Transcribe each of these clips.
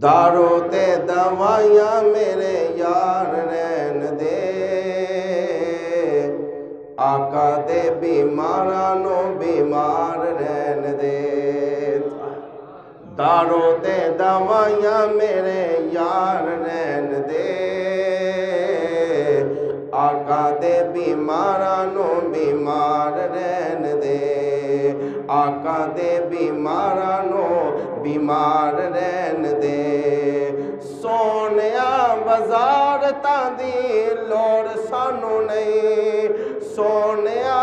दारो ते दवाइयां मेरे यार रहन दे आका दे बीमारां नू बीमार रहन दे दारो ते दवाइयां मेरे यार रहन दे आका दे बीमारां नू बीमार रहन दे आका दे बीमारां नू बीमार रहन दे सोनिया वज़ारतां दी लोड़ सानू नहीं सोनिया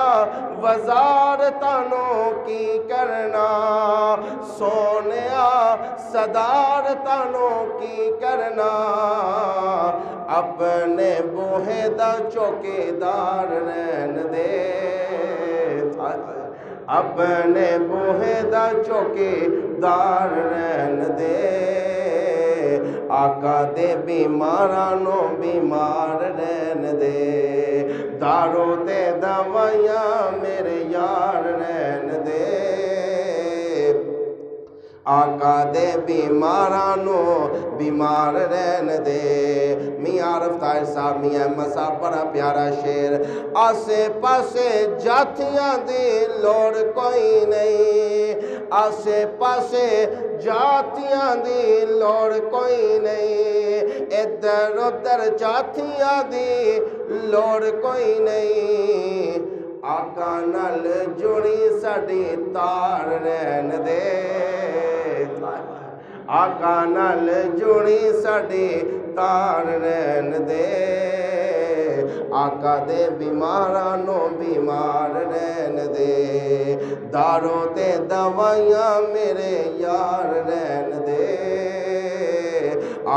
वज़ारतां नू की करना सोनिया सदारतां नू की करना अपने बूहे दा चौकीदार रहन दे अपने बूहे दा चौकीदार रहन दे आका दे बीमारां नू बीमार रहन दे दारो ते दवाइयां मेरे यार रहन दे आका दे बीमारां नू बीमार रहन दे मियां आरिफ ताहिर साहब मियां अहमद साहब बड़ा प्यारा शेर आसे पासे जातियां दी लोड़ कोई नहीं आसे पासे जातियां दी लोड़ कोई नहीं इधर उधर जातियां दी लोड़ कोई नहीं आका नाल जुड़ी साडी तार रहन दे आका नाल जुड़ी साडी तार रहन दे आका दे बीमारां नू बीमार रहन दे दारो ते दवाइयां मेरे यार रहन दे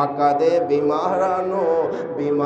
आका दे बीमारां नू बीमार